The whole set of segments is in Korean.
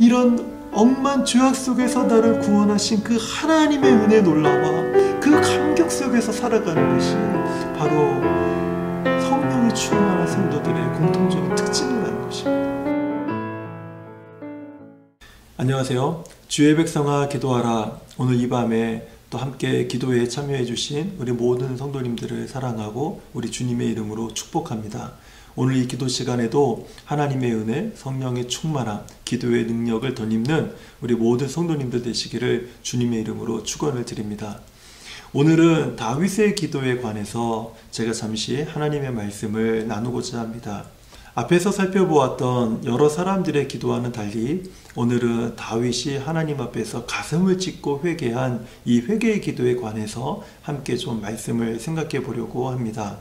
이런 억만 죄악 속에서 나를 구원하신 그 하나님의 은혜 놀라와 그 감격 속에서 살아가는 것이 바로 성령이 충만한 성도들의 공통적인 특징이라는 것입니다. 안녕하세요. 주의 백성아 기도하라. 오늘 이 밤에 또 함께 기도에 참여해 주신 우리 모든 성도님들을 사랑하고 우리 주님의 이름으로 축복합니다. 오늘 이 기도 시간에도 하나님의 은혜, 성령의 충만함, 기도의 능력을 덧입는 우리 모든 성도님들 되시기를 주님의 이름으로 축원을 드립니다. 오늘은 다윗의 기도에 관해서 제가 잠시 하나님의 말씀을 나누고자 합니다. 앞에서 살펴보았던 여러 사람들의 기도와는 달리 오늘은 다윗이 하나님 앞에서 가슴을 찢고 회개한 이 회개의 기도에 관해서 함께 좀 말씀을 생각해 보려고 합니다.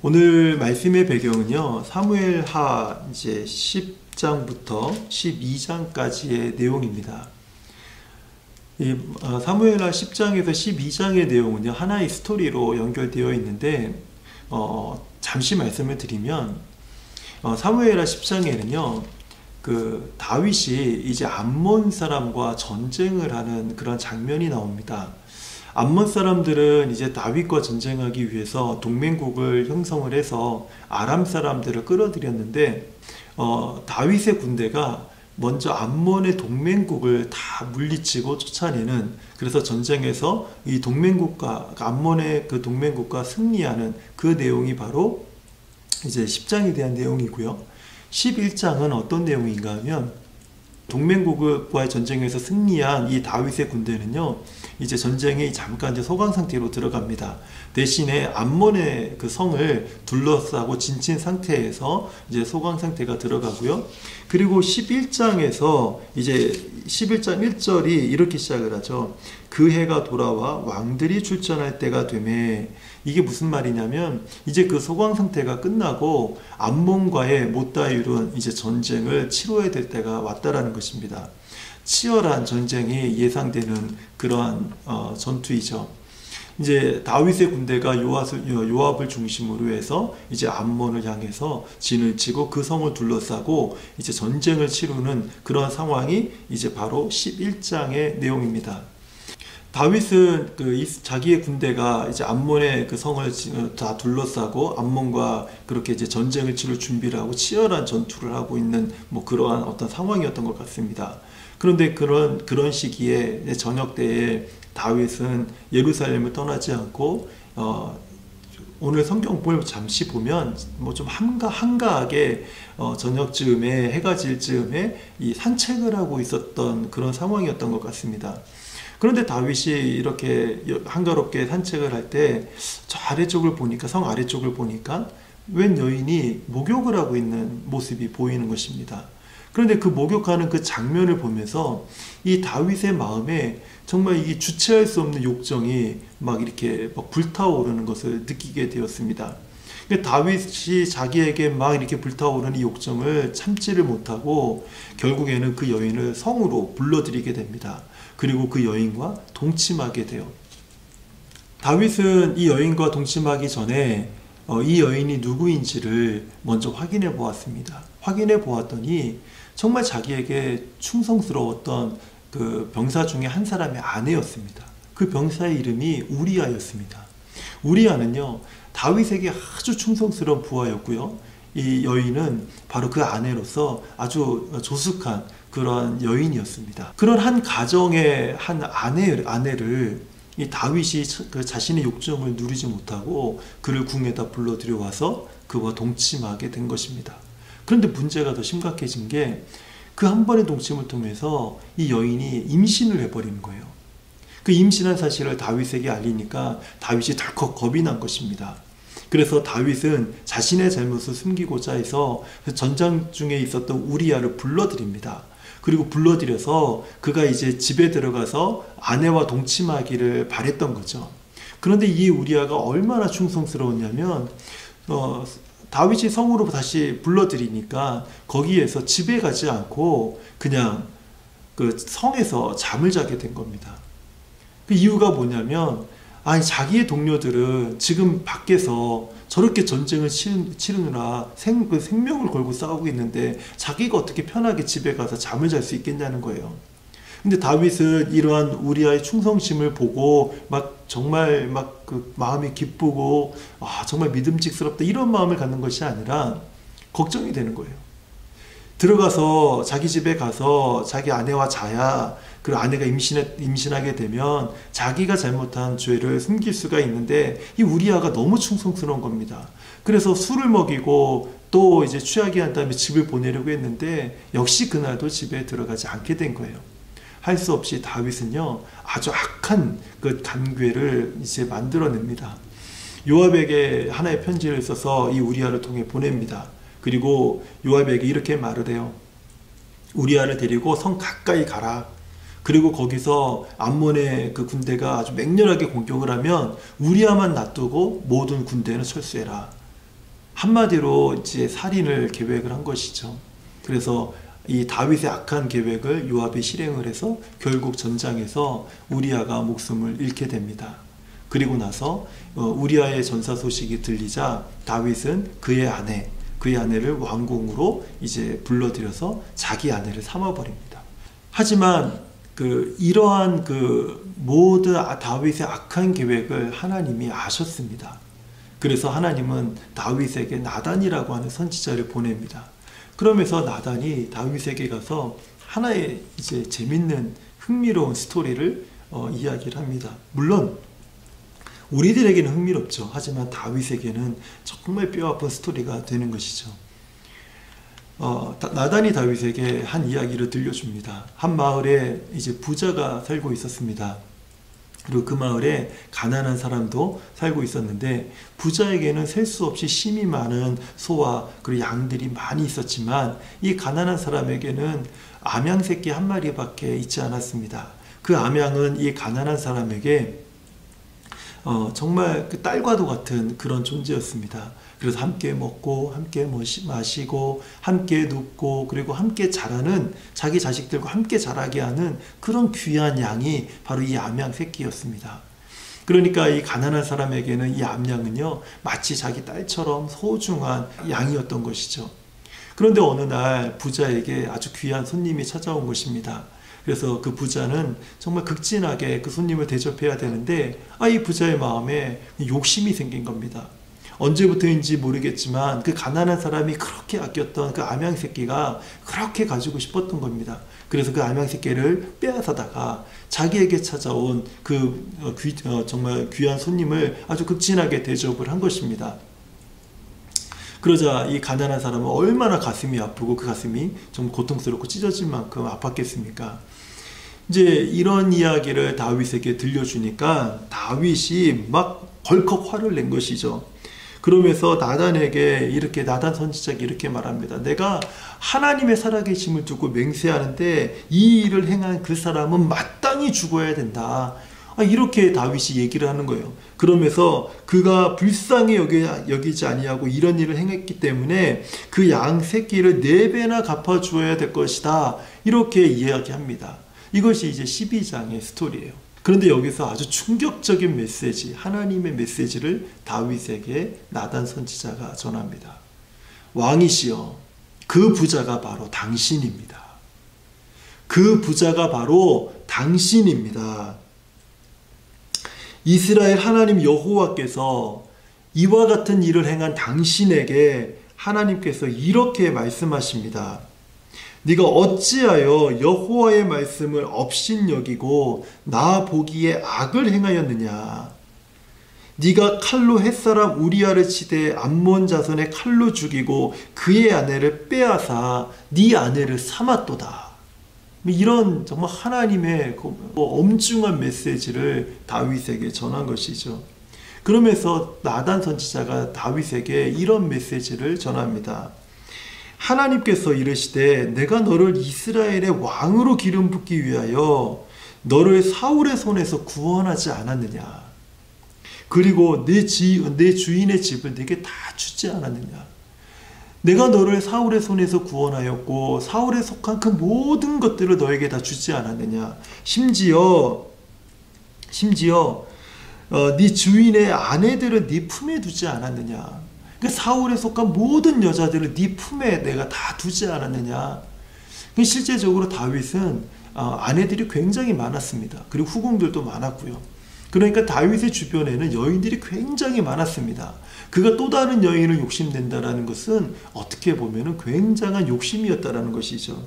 오늘 말씀의 배경은요, 사무엘하 이제 10장부터 12장까지의 내용입니다. 이 사무엘하 10장에서 12장의 내용은요, 하나의 스토리로 연결되어 있는데 잠시 말씀을 드리면 사무엘하 10장에는요, 그 다윗이 이제 암몬 사람과 전쟁을 하는 그런 장면이 나옵니다. 암몬 사람들은 이제 다윗과 전쟁하기 위해서 동맹국을 형성을 해서 아람 사람들을 끌어들였는데 다윗의 군대가 먼저 암몬의 동맹국을 다 물리치고 쫓아내는, 그래서 전쟁에서 이 동맹국과 암몬의 그 동맹국과 승리하는 그 내용이 바로 이제 10장에 대한 내용이고요. 11장은 어떤 내용인가 하면 동맹국과의 전쟁에서 승리한 이 다윗의 군대는요, 이제 전쟁이 잠깐 이제 소강 상태로 들어갑니다. 대신에 암몬의 그 성을 둘러싸고 진친 상태에서 이제 소강 상태가 들어가고요. 그리고 11장에서 이제 11장 1절이 이렇게 시작을 하죠. 그 해가 돌아와 왕들이 출전할 때가 되매, 이게 무슨 말이냐면 이제 그 소강 상태가 끝나고 암몬과의 못다 이룬 이제 전쟁을 치러야 될 때가 왔다라는 것입니다. 치열한 전쟁이 예상되는 그러한 전투이죠. 이제 다윗의 군대가 요압을 중심으로 해서 이제 암몬을 향해서 진을 치고 그 성을 둘러싸고 이제 전쟁을 치르는 그런 상황이 이제 바로 11장의 내용입니다. 다윗은 자기의 군대가 이제 암몬의 그 성을 다 둘러싸고 암몬과 그렇게 이제 전쟁을 치를 준비를 하고 치열한 전투를 하고 있는 뭐 그러한 어떤 상황이었던 것 같습니다. 그런데 그런 시기에 저녁 때에 다윗은 예루살렘을 떠나지 않고 오늘 성경을 잠시 보면 뭐 좀 한가하게 저녁쯤에 해가 질 즈음에 이 산책을 하고 있었던 그런 상황이었던 것 같습니다. 그런데 다윗이 이렇게 한가롭게 산책을 할 때 저 아래쪽을 보니까, 성 아래쪽을 보니까 웬 여인이 목욕을 하고 있는 모습이 보이는 것입니다. 그런데 그 목욕하는 그 장면을 보면서 이 다윗의 마음에 정말 이 주체할 수 없는 욕정이 막 이렇게 막 불타오르는 것을 느끼게 되었습니다. 다윗이 자기에게 막 이렇게 불타오르는 이 욕정을 참지를 못하고 결국에는 그 여인을 성으로 불러들이게 됩니다. 그리고 그 여인과 동침하게 돼요. 다윗은 이 여인과 동침하기 전에 이 여인이 누구인지를 먼저 확인해 보았습니다. 확인해 보았더니 정말 자기에게 충성스러웠던 그 병사 중에 한 사람의 아내였습니다. 그 병사의 이름이 우리아였습니다. 우리아는요, 다윗에게 아주 충성스러운 부하였고요. 이 여인은 바로 그 아내로서 아주 조숙한 그런 여인이었습니다. 그런 한 가정의 한 아내를 이 다윗이 그 자신의 욕정을 누리지 못하고 그를 궁에다 불러들여 와서 그와 동침하게 된 것입니다. 그런데 문제가 더 심각해진 게 그 한 번의 동침을 통해서 이 여인이 임신을 해버리는 거예요. 그 임신한 사실을 다윗에게 알리니까 다윗이 덜컥 겁이 난 것입니다. 그래서 다윗은 자신의 잘못을 숨기고자 해서 전장 중에 있었던 우리아를 불러들입니다. 그리고 불러들여서 그가 이제 집에 들어가서 아내와 동침하기를 바랬던 거죠. 그런데 이 우리아가 얼마나 충성스러웠냐면 다윗이 성으로 다시 불러들이니까 거기에서 집에 가지 않고 그냥 그 성에서 잠을 자게 된 겁니다. 그 이유가 뭐냐면 아니 자기의 동료들은 지금 밖에서 저렇게 전쟁을 치르느라 그 생명을 걸고 싸우고 있는데 자기가 어떻게 편하게 집에 가서 잠을 잘 수 있겠냐는 거예요. 근데 다윗은 이러한 우리아의 충성심을 보고 막 정말 막 그 마음이 기쁘고 정말 믿음직스럽다 이런 마음을 갖는 것이 아니라 걱정이 되는 거예요. 들어가서 자기 집에 가서 자기 아내와 자야 그리고 아내가 임신하게 되면 자기가 잘못한 죄를 숨길 수가 있는데 이 우리아가 너무 충성스러운 겁니다. 그래서 술을 먹이고 또 이제 취하게 한 다음에 집을 보내려고 했는데 역시 그날도 집에 들어가지 않게 된 거예요. 할 수 없이 다윗은요 아주 악한 그 간궤를 이제 만들어냅니다. 요압에게 하나의 편지를 써서 이 우리아를 통해 보냅니다. 그리고 요압에게 이렇게 말을 해요. 우리아를 데리고 성 가까이 가라. 그리고 거기서 암몬의 그 군대가 아주 맹렬하게 공격을 하면 우리아만 놔두고 모든 군대는 철수해라. 한마디로 이제 살인을 계획을 한 것이죠. 그래서 이 다윗의 악한 계획을 요압이 실행을 해서 결국 전장에서 우리아가 목숨을 잃게 됩니다. 그리고 나서 우리아의 전사 소식이 들리자 다윗은 그의 아내를 왕궁으로 이제 불러들여서 자기 아내를 삼아버립니다. 하지만 이러한 모든 다윗의 악한 계획을 하나님이 아셨습니다. 그래서 하나님은 다윗에게 나단이라고 하는 선지자를 보냅니다. 그러면서 나단이 다윗에게 가서 하나의 이제 재밌는 흥미로운 스토리를 이야기를 합니다. 물론 우리들에게는 흥미롭죠. 하지만 다윗에게는 정말 뼈아픈 스토리가 되는 것이죠. 나단이 다윗에게 한 이야기를 들려줍니다. 한 마을에 이제 부자가 살고 있었습니다. 그리고 그 마을에 가난한 사람도 살고 있었는데 부자에게는 셀 수 없이 심이 많은 소와 그리고 양들이 많이 있었지만 이 가난한 사람에게는 암양 새끼 한 마리밖에 있지 않았습니다. 그 암양은 이 가난한 사람에게 정말 그 딸과도 같은 그런 존재였습니다. 그래서 함께 먹고 함께 마시고 함께 눕고 그리고 함께 자라는 자기 자식들과 함께 자라게 하는 그런 귀한 양이 바로 이 암양 새끼였습니다. 그러니까 이 가난한 사람에게는 이 암양은요 마치 자기 딸처럼 소중한 양이었던 것이죠. 그런데 어느 날 부자에게 아주 귀한 손님이 찾아온 것입니다. 그래서 그 부자는 정말 극진하게 그 손님을 대접해야 되는데 이 부자의 마음에 욕심이 생긴 겁니다. 언제부터인지 모르겠지만 그 가난한 사람이 그렇게 아꼈던 그 암양 새끼가 그렇게 가지고 싶었던 겁니다. 그래서 그 암양 새끼를 빼앗아다가 자기에게 찾아온 정말 귀한 손님을 아주 극진하게 대접을 한 것입니다. 그러자 이 가난한 사람은 얼마나 가슴이 아프고 그 가슴이 좀 고통스럽고 찢어질 만큼 아팠겠습니까? 이제 이런 이야기를 다윗에게 들려주니까 다윗이 막 벌컥 화를 낸 것이죠. 그러면서 나단 선지자에게 이렇게 말합니다. 내가 하나님의 살아계심을 두고 맹세하는데 이 일을 행한 그 사람은 마땅히 죽어야 된다. 이렇게 다윗이 얘기를 하는 거예요. 그러면서 그가 불쌍히 여기지 아니하고 이런 일을 행했기 때문에 그 양 새끼를 4배나 갚아주어야 될 것이다. 이렇게 이야기합니다. 이것이 이제 12장의 스토리예요. 그런데 여기서 아주 충격적인 메시지, 하나님의 메시지를 다윗에게 나단 선지자가 전합니다. 왕이시여, 그 부자가 바로 당신입니다. 그 부자가 바로 당신입니다. 이스라엘 하나님 여호와께서 이와 같은 일을 행한 당신에게 하나님께서 이렇게 말씀하십니다. 네가 어찌하여 여호와의 말씀을 업신여기고 나 보기에 악을 행하였느냐. 네가 칼로 햇사람 우리아를 치되 암몬 자손의 칼로 죽이고 그의 아내를 빼앗아 네 아내를 삼았도다. 이런 정말 하나님의 엄중한 메시지를 다윗에게 전한 것이죠. 그러면서 나단 선지자가 다윗에게 이런 메시지를 전합니다. 하나님께서 이르시되 내가 너를 이스라엘의 왕으로 기름 붓기 위하여 너를 사울의 손에서 구원하지 않았느냐. 그리고 내 주인의 집을 네게 다 주지 않았느냐. 내가 너를 사울의 손에서 구원하였고 사울에 속한 그 모든 것들을 너에게 다 주지 않았느냐. 심지어 네 주인의 아내들은 네 품에 두지 않았느냐. 그러니까 사울에 속한 모든 여자들을 네 품에 내가 다 두지 않았느냐. 실제적으로 다윗은 아내들이 굉장히 많았습니다. 그리고 후궁들도 많았고요. 그러니까 다윗의 주변에는 여인들이 굉장히 많았습니다. 그가 또 다른 여인을 욕심낸다라는 것은 어떻게 보면 굉장한 욕심이었다라는 것이죠.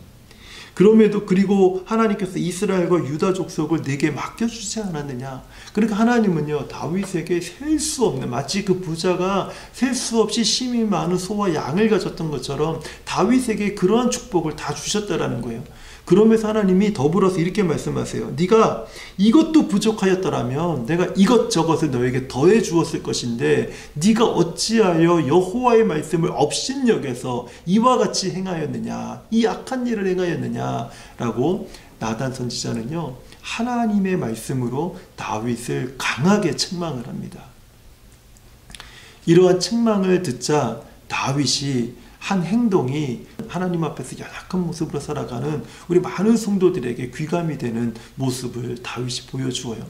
그리고 하나님께서 이스라엘과 유다 족속을 내게 맡겨주지 않았느냐. 그러니까 하나님은요, 다윗에게 셀 수 없는, 마치 그 부자가 셀 수 없이 심이 많은 소와 양을 가졌던 것처럼 다윗에게 그러한 축복을 다 주셨다라는 거예요. 그러면서 하나님이 더불어서 이렇게 말씀하세요. 네가 이것도 부족하였더라면 내가 이것저것을 너에게 더해 주었을 것인데 네가 어찌하여 여호와의 말씀을 업신여겨서 이와 같이 행하였느냐, 이 악한 일을 행하였느냐 라고 나단 선지자는요, 하나님의 말씀으로 다윗을 강하게 책망을 합니다. 이러한 책망을 듣자 다윗이 한 행동이 하나님 앞에서 연약한 모습으로 살아가는 우리 많은 성도들에게 귀감이 되는 모습을 다윗이 보여주어요.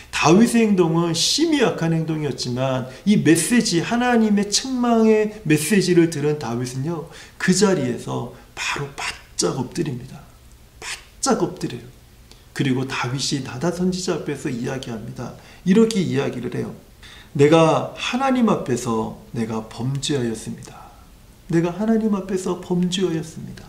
다윗의 행동은 심히 약한 행동이었지만 이 메시지, 하나님의 책망의 메시지를 들은 다윗은요, 그 자리에서 바로 바짝 엎드립니다. 바짝 엎드려요. 그리고 다윗이 나단 선지자 앞에서 이야기합니다. 이렇게 이야기를 해요. 내가 하나님 앞에서 내가 범죄하였습니다. 내가 하나님 앞에서 범죄하였습니다.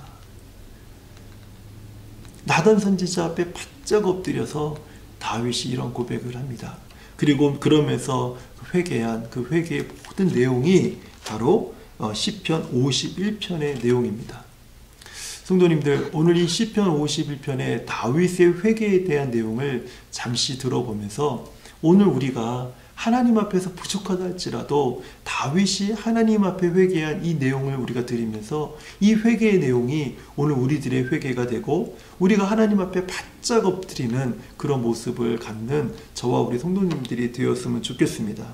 나단 선지자 앞에 바짝 엎드려서 다윗이 이런 고백을 합니다. 그리고 그러면서 회개한 그 회개의 모든 내용이 바로 시편 51편의 내용입니다. 성도님들, 오늘 이 시편 51편의 다윗의 회개에 대한 내용을 잠시 들어보면서 오늘 우리가 하나님 앞에서 부족하다 할지라도 다윗이 하나님 앞에 회개한 이 내용을 우리가 들으면서 이 회개의 내용이 오늘 우리들의 회개가 되고 우리가 하나님 앞에 바짝 엎드리는 그런 모습을 갖는 저와 우리 성도님들이 되었으면 좋겠습니다.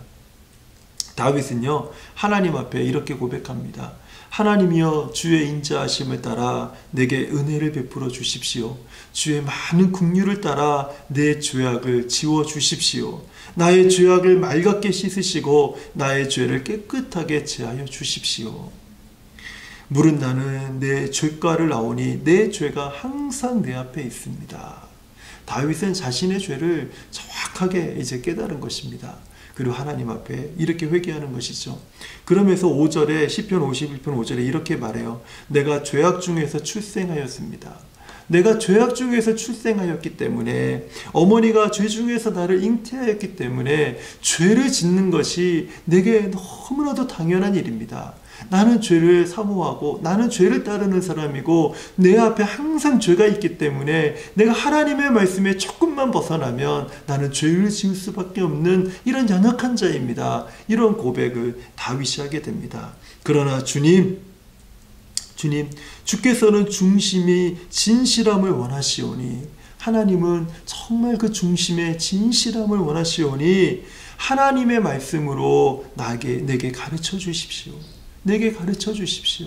다윗은요, 하나님 앞에 이렇게 고백합니다. 하나님이여, 주의 인자하심을 따라 내게 은혜를 베풀어 주십시오. 주의 많은 긍휼을 따라 내 죄악을 지워 주십시오. 나의 죄악을 맑게 씻으시고 나의 죄를 깨끗하게 제하여 주십시오. 물은 나는 내 죄가를 아오니 내 죄가 항상 내 앞에 있습니다. 다윗은 자신의 죄를 정확하게 이제 깨달은 것입니다. 그리고 하나님 앞에 이렇게 회개하는 것이죠. 그러면서 5절에 시편 51편 5절에 이렇게 말해요. 내가 죄악 중에서 출생하였습니다. 내가 죄악 중에서 출생하였기 때문에, 어머니가 죄 중에서 나를 잉태하였기 때문에 죄를 짓는 것이 내게 너무나도 당연한 일입니다. 나는 죄를 사모하고 나는 죄를 따르는 사람이고 내 앞에 항상 죄가 있기 때문에 내가 하나님의 말씀에 조금만 벗어나면 나는 죄를 지을 수밖에 없는 이런 연약한 자입니다. 이런 고백을 다윗이 하게 됩니다. 그러나 주께서는 중심이 진실함을 원하시오니, 하나님은 정말 그 중심의 진실함을 원하시오니 하나님의 말씀으로 내게 가르쳐 주십시오. 내게 가르쳐 주십시오.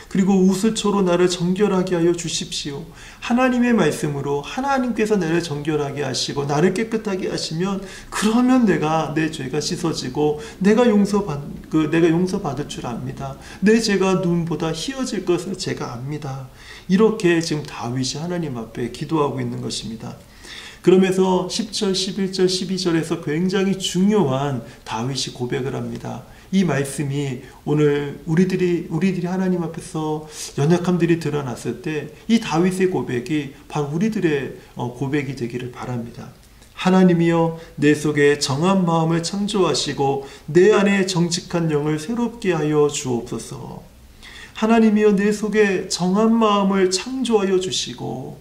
그리고 우슬초로 나를 정결하게 하여 주십시오. 하나님의 말씀으로 하나님께서 나를 정결하게 하시고 나를 깨끗하게 하시면, 그러면 내 죄가 씻어지고 내가 용서받을 줄 압니다. 내 죄가 눈보다 희어질 것을 제가 압니다. 이렇게 지금 다윗이 하나님 앞에 기도하고 있는 것입니다. 그러면서 10절, 11절, 12절에서 굉장히 중요한 다윗이 고백을 합니다. 이 말씀이 오늘 우리들이 하나님 앞에서 연약함들이 드러났을 때 이 다윗의 고백이 바로 우리들의 고백이 되기를 바랍니다. 하나님이여, 내 속에 정한 마음을 창조하시고 내 안에 정직한 영을 새롭게 하여 주옵소서. 하나님이여, 내 속에 정한 마음을 창조하여 주시고,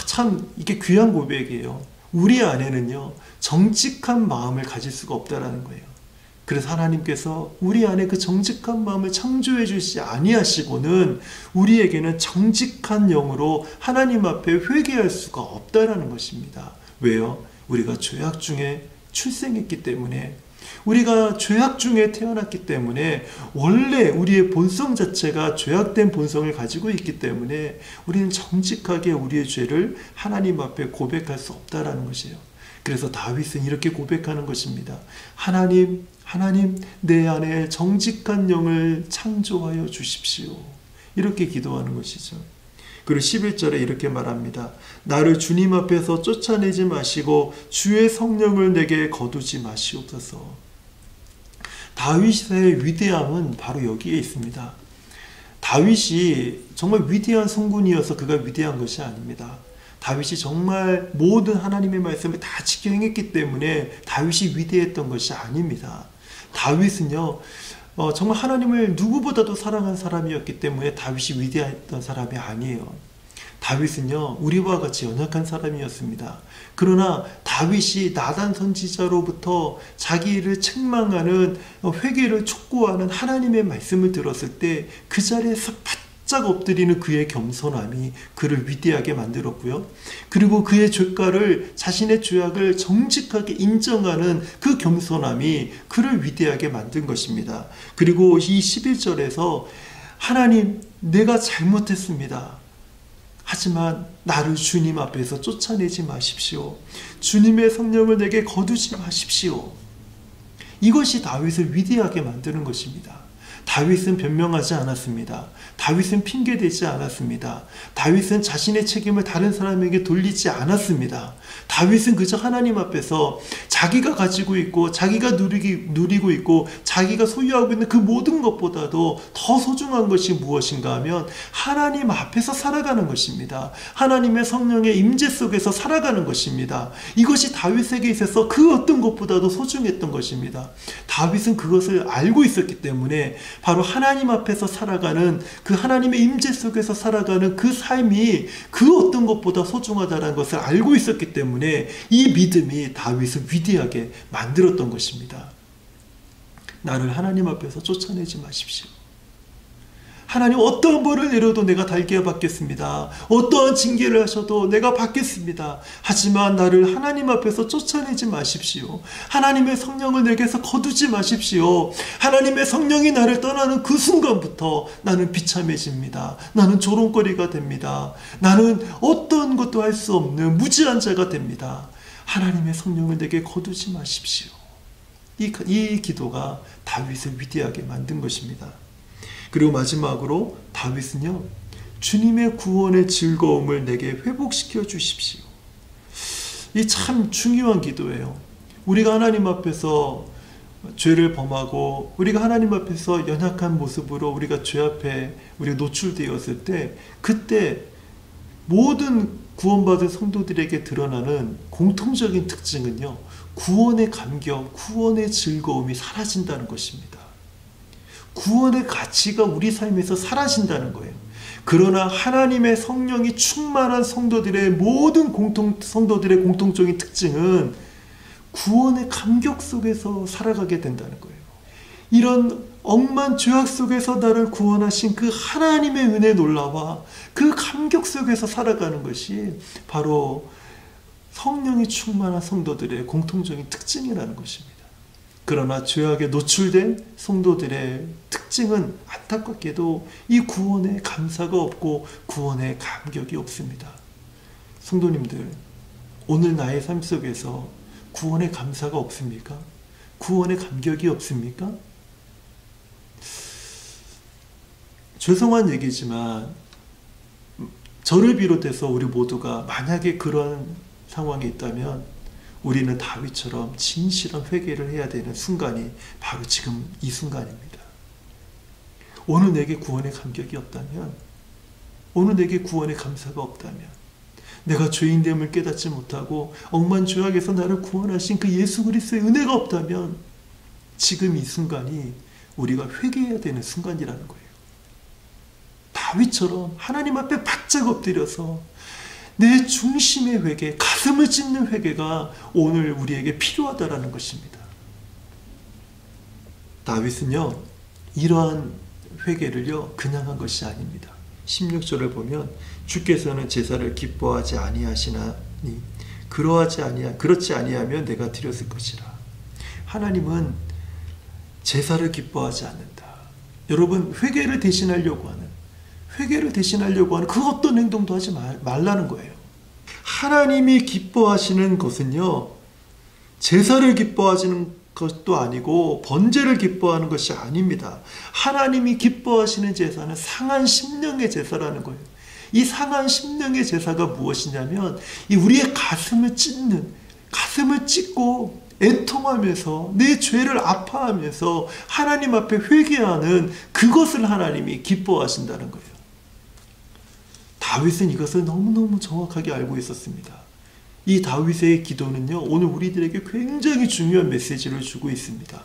참 이게 귀한 고백이에요. 우리 안에는요, 정직한 마음을 가질 수가 없다라는 거예요. 그래서 하나님께서 우리 안에 그 정직한 마음을 창조해 주시지 아니하시고는 우리에게는 정직한 영으로 하나님 앞에 회개할 수가 없다라는 것입니다. 왜요? 우리가 죄악 중에 출생했기 때문에, 우리가 죄악 중에 태어났기 때문에, 원래 우리의 본성 자체가 죄악된 본성을 가지고 있기 때문에 우리는 정직하게 우리의 죄를 하나님 앞에 고백할 수 없다라는 것이에요. 그래서 다윗은 이렇게 고백하는 것입니다. 하나님, 내 안에 정직한 영을 창조하여 주십시오. 이렇게 기도하는 것이죠. 그리고 11절에 이렇게 말합니다. 나를 주님 앞에서 쫓아내지 마시고 주의 성령을 내게 거두지 마시옵소서. 다윗의 위대함은 바로 여기에 있습니다. 다윗이 정말 위대한 성군이어서 그가 위대한 것이 아닙니다. 다윗이 정말 모든 하나님의 말씀을 다 지켜 행했기 때문에 다윗이 위대했던 것이 아닙니다. 다윗은요, 정말 하나님을 누구보다도 사랑한 사람이었기 때문에 다윗이 위대했던 사람이 아니에요. 다윗은요, 우리와 같이 연약한 사람이었습니다. 그러나 다윗이 나단 선지자로부터 자기를 책망하는, 회개를 촉구하는 하나님의 말씀을 들었을 때 그 자리에서 바짝 엎드리는 그의 겸손함이 그를 위대하게 만들었고요. 그리고 그의 죄가를, 자신의 죄악을 정직하게 인정하는 그 겸손함이 그를 위대하게 만든 것입니다. 그리고 이 11절에서 하나님, 내가 잘못했습니다. 하지만 나를 주님 앞에서 쫓아내지 마십시오. 주님의 성령을 내게 거두지 마십시오. 이것이 다윗을 위대하게 만드는 것입니다. 다윗은 변명하지 않았습니다. 다윗은 핑계대지 않았습니다. 다윗은 자신의 책임을 다른 사람에게 돌리지 않았습니다. 다윗은 그저 하나님 앞에서 자기가 가지고 있고 자기가 누리고 있고 자기가 소유하고 있는 그 모든 것보다도 더 소중한 것이 무엇인가 하면 하나님 앞에서 살아가는 것입니다. 하나님의 성령의 임재 속에서 살아가는 것입니다. 이것이 다윗에게 있어서 그 어떤 것보다도 소중했던 것입니다. 다윗은 그것을 알고 있었기 때문에 바로 하나님 앞에서 살아가는, 그 하나님의 임재 속에서 살아가는 그 삶이 그 어떤 것보다 소중하다는 것을 알고 있었기 때문에 이 믿음이 다윗을 위대하게 만들었던 것입니다. 나를 하나님 앞에서 쫓아내지 마십시오. 하나님, 어떠한 벌을 내려도 내가 달게 받겠습니다. 어떠한 징계를 하셔도 내가 받겠습니다. 하지만 나를 하나님 앞에서 쫓아내지 마십시오. 하나님의 성령을 내게서 거두지 마십시오. 하나님의 성령이 나를 떠나는 그 순간부터 나는 비참해집니다. 나는 조롱거리가 됩니다. 나는 어떤 것도 할 수 없는 무지한 자가 됩니다. 하나님의 성령을 내게 거두지 마십시오. 이 기도가 다윗을 위대하게 만든 것입니다. 그리고 마지막으로 다윗은요, 주님의 구원의 즐거움을 내게 회복시켜 주십시오. 이 참 중요한 기도예요. 우리가 하나님 앞에서 죄를 범하고 우리가 하나님 앞에서 연약한 모습으로 우리가 죄 앞에 우리가 노출되었을 때, 그때 모든 구원받은 성도들에게 드러나는 공통적인 특징은요, 구원의 감격, 구원의 즐거움이 사라진다는 것입니다. 구원의 가치가 우리 삶에서 사라진다는 거예요. 그러나 하나님의 성령이 충만한 성도들의 성도들의 공통적인 특징은 구원의 감격 속에서 살아가게 된다는 거예요. 이런 억만 죄악 속에서 나를 구원하신 그 하나님의 은혜 놀라와 그 감격 속에서 살아가는 것이 바로 성령이 충만한 성도들의 공통적인 특징이라는 것입니다. 그러나 죄악에 노출된 성도들의 특징은 안타깝게도 이 구원의 감사가 없고 구원의 감격이 없습니다. 성도님들, 오늘 나의 삶 속에서 구원의 감사가 없습니까? 구원의 감격이 없습니까? 죄송한 얘기지만 저를 비롯해서 우리 모두가 만약에 그런 상황에 있다면 우리는 다윗처럼 진실한 회개를 해야 되는 순간이 바로 지금 이 순간입니다. 오늘 내게 구원의 감격이 없다면, 오늘 내게 구원의 감사가 없다면, 내가 죄인됨을 깨닫지 못하고 억만 죄악에서 나를 구원하신 그 예수 그리스도의 은혜가 없다면 지금 이 순간이 우리가 회개해야 되는 순간이라는 거예요. 다윗처럼 하나님 앞에 바짝 엎드려서 내 중심의 회개, 가슴을 찢는 회개가 오늘 우리에게 필요하다라는 것입니다. 다윗은요, 이러한 회개를요, 그냥 한 것이 아닙니다. 16절을 보면 주께서는 제사를 기뻐하지 아니하시나니 그렇지 아니하면 내가 드렸을 것이라. 하나님은 제사를 기뻐하지 않는다. 여러분, 회개를 대신하려고 하는 그 어떤 행동도 하지 말라는 거예요. 하나님이 기뻐하시는 것은요, 제사를 기뻐하시는 것도 아니고 번제를 기뻐하는 것이 아닙니다. 하나님이 기뻐하시는 제사는 상한 심령의 제사라는 거예요. 이 상한 심령의 제사가 무엇이냐면 이 우리의 가슴을 찢고 애통하면서 내 죄를 아파하면서 하나님 앞에 회개하는 그것을 하나님이 기뻐하신다는 거예요. 다윗은 이것을 너무너무 정확하게 알고 있었습니다. 이 다윗의 기도는요, 오늘 우리들에게 굉장히 중요한 메시지를 주고 있습니다.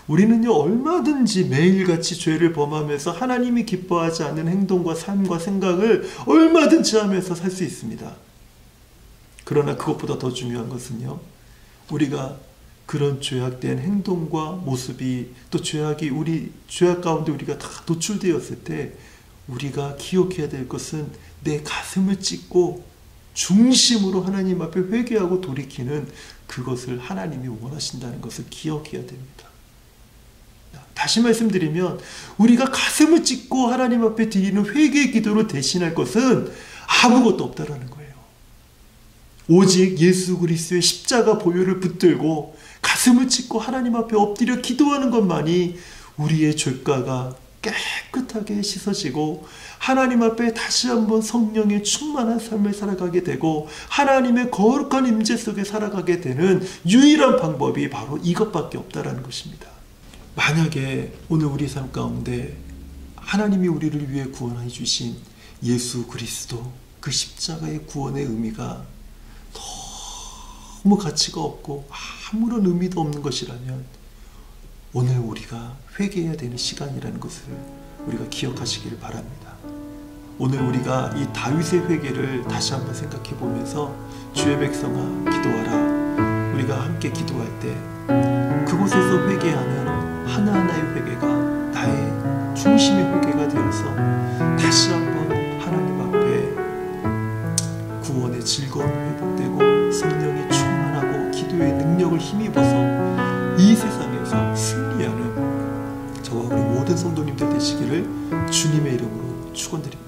우리는요, 얼마든지 매일같이 죄를 범하면서 하나님이 기뻐하지 않는 행동과 삶과 생각을 얼마든지 하면서 살 수 있습니다. 그러나 그것보다 더 중요한 것은요, 우리가 그런 죄악된 행동과 모습이 또 죄악 가운데 우리가 다 노출되었을 때 우리가 기억해야 될 것은 내 가슴을 찢고 중심으로 하나님 앞에 회개하고 돌이키는 그것을 하나님이 원하신다는 것을 기억해야 됩니다. 다시 말씀드리면 우리가 가슴을 찢고 하나님 앞에 드리는 회개의 기도를 대신할 것은 아무것도 없다라는 거예요. 오직 예수 그리스도의 십자가 보혈을 붙들고 가슴을 찢고 하나님 앞에 엎드려 기도하는 것만이 우리의 죄가가 깨끗하게 씻어지고 하나님 앞에 다시 한번 성령의 충만한 삶을 살아가게 되고 하나님의 거룩한 임재 속에 살아가게 되는 유일한 방법이 바로 이것밖에 없다라는 것입니다. 만약에 오늘 우리 삶 가운데 하나님이 우리를 위해 구원해 주신 예수 그리스도 그 십자가의 구원의 의미가 너무 가치가 없고 아무런 의미도 없는 것이라면 오늘 우리가 회개해야 되는 시간이라는 것을 우리가 기억하시기를 바랍니다. 오늘 우리가 이 다윗의 회개를 다시 한번 생각해 보면서 주의 백성아 기도하라, 우리가 함께 기도할 때 그곳에서 회개하는 하나하나의 회개가 나의 중심의 회개가 되어서 다시 한번 하나님 앞에 구원의 즐거움이 회복되고 성령이 충만하고 기도의 능력을 힘입어서 이 세상에서 승리하는 저와 우리 모든 성도님들 되시기를 주님의 이름으로 축원드립니다.